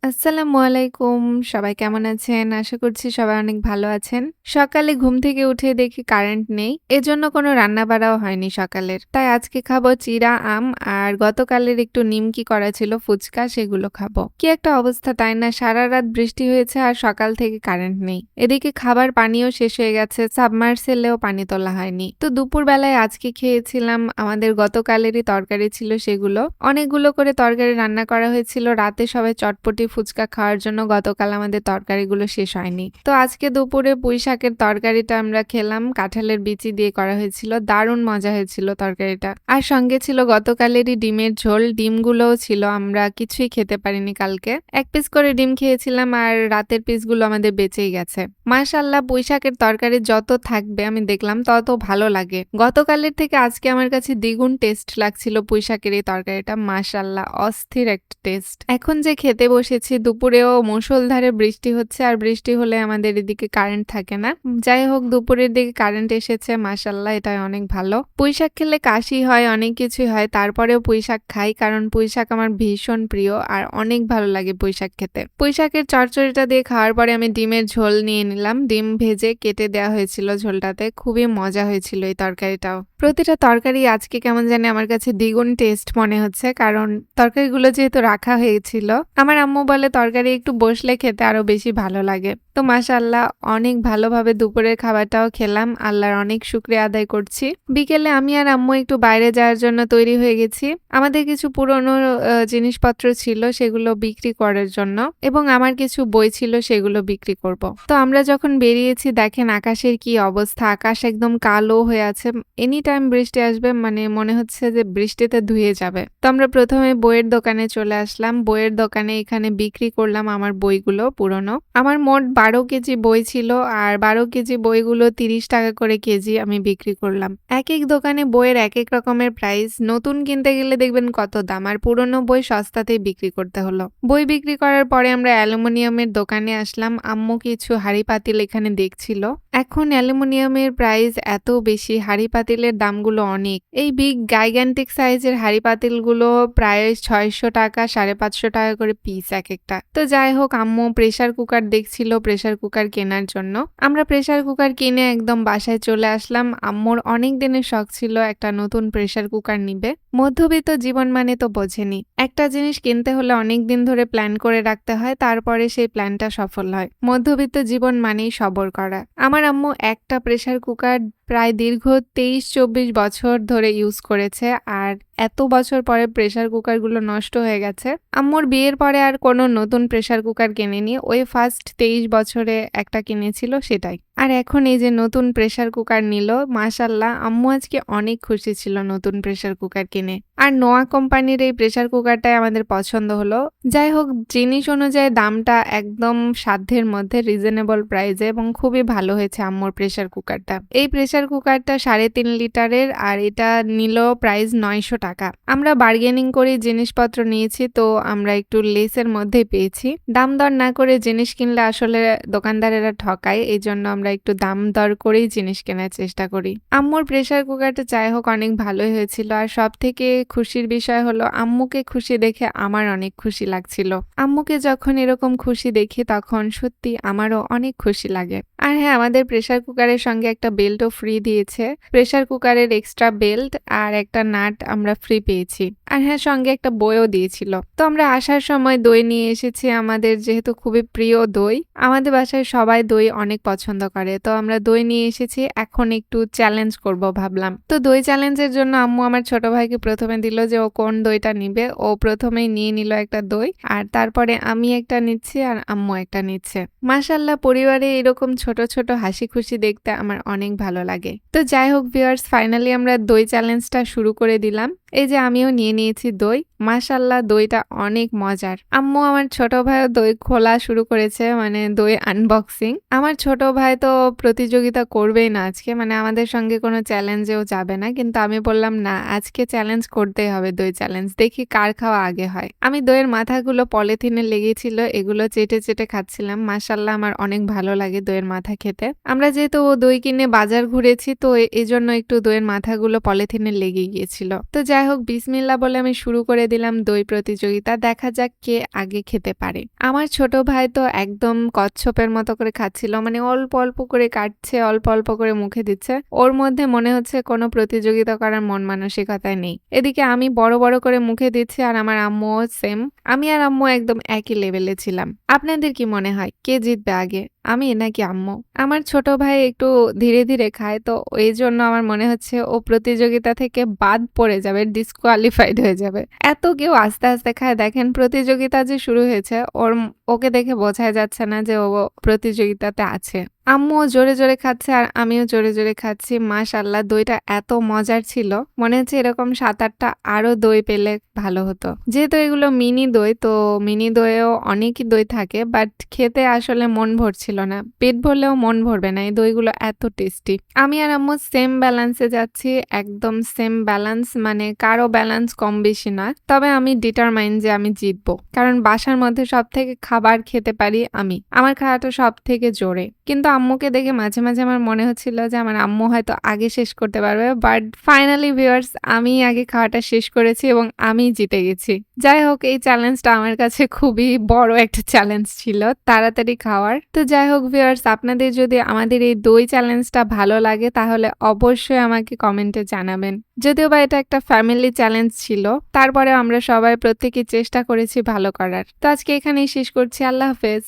আসসালামু আলাইকুম। সবাই কেমন আছেন? আশা করছি সবাই অনেক ভালো আছেন। সকালে ঘুম থেকে উঠে দেখি কারেন্ট নেই। এজন্য কোনো রান্না-বাড়াও হয়নি সকালের। তাই আজকে খাবো চিড়া আম আর গতকালের একটু নিমকি করা ছিল ফুচকা সেগুলো খাবো। কি একটা অবস্থা তাই না? সারারাত বৃষ্টি হয়েছে আর সকাল থেকে কারেন্ট নেই। এদিকে খাবার পানিও শেষ হয়ে গেছে। সাবমার্সেলেও পানি তোলা হয়নি। তো দুপুরবেলায় আজকে খেয়েছিলাম আমাদের গতকালেরই তরকারি ছিল সেগুলো। অনেকগুলো করে তরকারি রান্না করা হয়েছিল। রাতে সবাই চটপটি ফুচকা খাওয়ার জন্য গতকাল আমাদের তরকারিগুলো শেষ হয়নি। তো আজকে দুপুরে পুঁই শাকের তরকারিটা আমরা খেলাম। কাঁঠালের বিচি দিয়ে করা হয়েছিল। দারুণ মজা হয়েছিল তরকারিটা। আর সঙ্গে ছিল গতকালেরই ডিমের ঝোল। ডিমগুলোও ছিল। আমরা কিছুই খেতে পারিনি কালকে। ১ পিস করে ডিম খেয়েছিলাম আর রাতের পিসগুলো আমাদের বেঁচেই গেছে। মাশাআল্লাহ পুঁই শাকের তরকারি যত থাকবে আমি দেখলাম তত ভালো লাগে। গতকালের থেকে আজকে আমার কাছে দ্বিগুণ টেস্ট লাগছিল পুঁই শাকের এই তরকারিটা। মাশাআল্লাহ অস্থির একটা টেস্ট। এখন যে খেতে বসেছি দুপুরেও মুষলধারে বৃষ্টি হচ্ছে আর বৃষ্টি হলে আমাদের এদিকে কারেন্ট থাকে না। যাই হোক দুপুরের দিকে কারেন্ট এসেছে মাশাআল্লাহ এটাই অনেক ভালো। পুঁই শাক খেলে কাশি হয় অনেক কিছুই হয় তারপরেও পুঁই শাক খাই কারণ পুঁই শাক আমার ভীষণ প্রিয় আর অনেক ভালো লাগে পুঁই শাক খেতে। পুঁই শাকের চচ্চড়িটা দিয়ে খাওয়ার পরে আমি ডিমের ঝোল নিয়ে নিলাম। ডিম ভেজে কেটে দেওয়া হয়েছিল ঝোলটাতে। খুবই মজা হয়েছিল এই তরকারিটাও। প্রতিটা তরকারি আজকে কেমন জানি আমার কাছে দ্বিগুণ টেস্ট মনে হচ্ছে কারণ তরকারিগুলো যেহেতু রাখা হয়েছিল। আমার আম্মু বলে তরকারি একটু বসলে খেতে আরো বেশি ভালো লাগে। তো মাশাআল্লাহ অনেক ভালোভাবে দুপুরের খাবারটাও খেলাম। আল্লাহর অনেক শুকরিয়া আদায় করছি। বিকেলে আমি আর আম্মু একটু বাইরে যাওয়ার জন্য তৈরি হয়ে গেছি। আমাদের কিছু পুরনো জিনিসপত্র ছিল সেগুলো বিক্রি করার জন্য এবং আমার কিছু বই ছিল সেগুলো বিক্রি করব। তো আমরা যখন বেরিয়েছি দেখেন আকাশের কি অবস্থা। আকাশ একদম কালো হয়ে আছে। এনি টাইম বৃষ্টি আসবে মানে মনে হচ্ছে যে বৃষ্টিতে ধুয়ে যাবে। তো আমরা প্রথমে বইয়ের দোকানে চলে আসলাম। বইয়ের দোকানে এখানে বিক্রি করলাম আমার বইগুলো পুরনো। আমার মোট ১২ কেজি বই ছিল আর ১২ কেজি বইগুলো ৩০ টাকা করে কেজি আমি বিক্রি করলাম। একেক দোকানে বইয়ের একেক রকমের প্রাইস। নতুন কিনতে গেলে দেখবেন কত দাম আর পুরনো বই সস্তাতেই বিক্রি করতে হলো। বই বিক্রি করার পরে আমরা অ্যালুমিনিয়ামের দোকানে আসলাম। আম্মু কিছু হাঁড়ি পাতিল এখানে দেখছিল। এখন অ্যালুমিনিয়ামের প্রাইস এত বেশি হাঁড়ি পাতিলের দামগুলো অনেক। এই বিগ গাইগ্যান্টিক সাইজের হাঁড়ি পাতিলগুলো প্রায় ৬০০ টাকা ৫৫০ টাকা করে পিস একেকটা। তো যাই হোক আম্মু প্রেসার কুকার দেখছিল প্রেসার কুকার কেনার জন্য। আমরা প্রেসার কুকার কিনে একদম বাসায় চলে আসলাম। আম্মুর অনেক দিনের শখ ছিল একটা নতুন প্রেসার কুকার নিবে। মধ্যবিত্ত জীবন মানে তো বোঝেনি। একটা জিনিস কিনতে হলে অনেক দিন ধরে প্ল্যান করে রাখতে হয় তারপরে সেই প্ল্যানটা সফল হয়। মধ্যবিত্ত জীবন মানেই সবর করা। আমার আম্মু একটা প্রেসার কুকার প্রায় দীর্ঘ ২৩-২৪ বছর ধরে ইউজ করেছে আর এত বছর পরে প্রেসার কুকারগুলো নষ্ট হয়ে গেছে। আম্মুর বিয়ের পরে আর কোনো নতুন প্রেসার কুকার কেনেনি। ওই ফার্স্ট ২৩ বছরে একটা কিনেছিল সেটাই। আর এখন এই যে নতুন প্রেসার কুকার নিল মাশাআল্লাহ আম্মু আজকে অনেক খুশি ছিল নতুন প্রেসার কুকার কিনে। আর নোয়া কোম্পানির এই প্রেসার কুকারটাই আমাদের পছন্দ হলো। যাই হোক জিনিস অনুযায়ী দামটা একদম সাধ্যের মধ্যে রিজনেবল প্রাইসে এবং খুবই ভালো হয়েছে আম্মুর প্রেসার কুকারটা। এই প্রেসার কুকারটা ৩.৫ লিটারের আর এটা নিল প্রাইস ৯০০ টাকা। আমরা বার্গেনিং করে জিনিসপত্র নিয়েছি তো আমরা একটু লেসের মধ্যে পেয়েছি। দাম দর না করে জিনিস কিনলে আসলে দোকানদারেরা ঠকায় এই জন্য আমরা একটু দাম দর করেই জিনিস কেনার চেষ্টা করি। আম্মুর প্রেসার কুকারটা যাই হোক অনেক ভালোই হয়েছিল আর সব থেকে খুশির বিষয় হলো আম্মুকে খুশি দেখে আমার অনেক খুশি লাগছিল। আম্মুকে যখন এরকম খুশি দেখি তখন সত্যি আমারও অনেক খুশি লাগে। আর হ্যাঁ আমাদের প্রেসার কুকারের সঙ্গে একটা বেল্টও ফ্রি দিয়েছে। প্রেসার কুকারের এক্সট্রা বেল্ট আর একটা নাট আমরা ফ্রি পেয়েছি। আর হ্যাঁ সঙ্গে একটা বইও দিয়েছিল। তো আমরা আসার সময় দই নিয়ে এসেছি আমাদের যেহেতু খুবই প্রিয় দই। আমাদের বাসায় সবাই দই অনেক পছন্দ করে। তো আমরা দই নিয়ে এসেছি এখন একটু চ্যালেঞ্জ করব ভাবলাম। তো দই চ্যালেঞ্জের জন্য আম্মু আমার ছোট ভাইকে প্রথমে দিল যে ও কোন দইটা নিবে। ও প্রথমেই নিয়ে নিল একটা দই আর তারপরে আমি একটা নিচ্ছি আর আম্মু একটা নিচ্ছে। মাশাআল্লাহ পরিবারে এরকম ছোট ছোট হাসি খুশি দেখতে আমার অনেক ভালো লাগে। তো যাই হোক ভিউয়ার্স ফাইনালি আমরা দই চ্যালেঞ্জটা শুরু করে দিলাম। এই যে আমিও নিয়ে নিয়েছি দই। মাশাআল্লাহ দইটা অনেক মজার। আম্মু আমার ছোট ভাইও দই খোলা শুরু করেছে মানে দই আনবক্সিং। আমার ছোট ভাই তো প্রতিযোগিতা করবেই না আজকে মানে আমাদের সঙ্গে কোনো চ্যালেঞ্জেও যাবে না কিন্তু আমি বললাম না আজকে চ্যালেঞ্জ করতেই হবে দই চ্যালেঞ্জ দেখি কার খাওয়া আগে হয়। আমি দইয়ের মাথাগুলো পলিথিনে লেগেছিল এগুলো চেটে চেটে খাচ্ছিলাম। মাশাআল্লাহ আমার অনেক ভালো লাগে দইয়ের মাথা খেতে। আমরা যেহেতু দই কিনে বাজার ঘুরেছি তো এজন্য একটু দইয়ের মাথাগুলো পলিথিনে লেগে গিয়েছিল। তো যাই হোক বিসমিল্লাহ বলে আমি শুরু করে দিলাম দই প্রতিযোগিতা। দেখা যাক কে আগে খেতে পারে। আমার ছোট ভাই তো একদম কচ্ছপের মতো করে খাচ্ছিল। মানে অল্প, অল্প করে কাটছে, অল্প, অল্প করে মুখে দিচ্ছে। ওর মধ্যে মনে হচ্ছে কোনো প্রতিযোগিতা করার মন মানসিকতাই নেই। এদিকে আমি বড়, বড় করে মুখে দিচ্ছি আর আমার আম্মুও সেম। আমি আর আম্মু একদম একই লেভেলে ছিলাম। আপনাদের কি মনে হয় কে জিতবে আগে? আমি নাকি আম্মু? আমার ছোট ভাই একটু ধীরে, ধীরে খায় তো এইজন্য আমার মনে হচ্ছে ও প্রতিযোগিতা থেকে বাদ পড়ে যাবে, ডিসকোয়ালিফাইড হয়ে যাবে। এত কেউ আস্তে, আস্তে খায় দেখেন প্রতিযোগিতা যে শুরু হয়েছে ওকে দেখে বোঝাই যাচ্ছে না যে ও প্রতিযোগিতাতে আছে। আম্মুও জোরে, জোরে খাচ্ছে আর আমিও জোরে, জোরে খাচ্ছি। মাশাআল্লাহ দইটা এত মজার ছিল। মনে হচ্ছে এরকম ৭-৮ টা আরো দই পেলে ভালো হতো। যেহেতু এগুলো মিনি দই তো মিনি দইয়েও অনেকই দই থাকে বাট খেতে আসলে মন ভরছিল না। পেট ভরলেও মন ভরবে না। এই দইগুলো এত টেস্টি। আমি আর আম্মু সেম ব্যালেন্সে যাচ্ছি। একদম সেম ব্যালেন্স মানে কারো ব্যালেন্স কম বেশি না। তবে আমি ডিটারমাইন্ড যে আমি জিতবো। কারণ বাসার মধ্যে সবথেকে খাবার খেতে পারি আমি। আমার খাওয়াটা সবথেকে জোরে। কিন্তু আম্মুকে দেখে মাঝে, মাঝে আমার মনে হচ্ছিল যে আমার আম্মু হয়তো আগে শেষ করতে পারবে। বাট ফাইনালি ভিউয়ার্স আমিই আগে খাওয়াটা শেষ করেছি এবং আমিই জিতে গেছি। যাই হোক এই চ্যালেঞ্জটা আমার কাছে খুবই বড় একটা চ্যালেঞ্জ ছিল তাড়াতাড়ি খাওয়ার। তো যাই হোক ভিউয়ার্স আপনাদের যদি আমাদের এই দই চ্যালেঞ্জটা ভালো লাগে তাহলে অবশ্যই আমাকে কমেন্টে জানাবেন। যদিও বা এটা একটা ফ্যামিলি চ্যালেঞ্জ ছিল তারপরেও আমরা সবাই প্রত্যেকেই চেষ্টা করেছি ভালো করার। তো আজকে এখানেই শেষ করছি। আল্লাহ হাফেজ।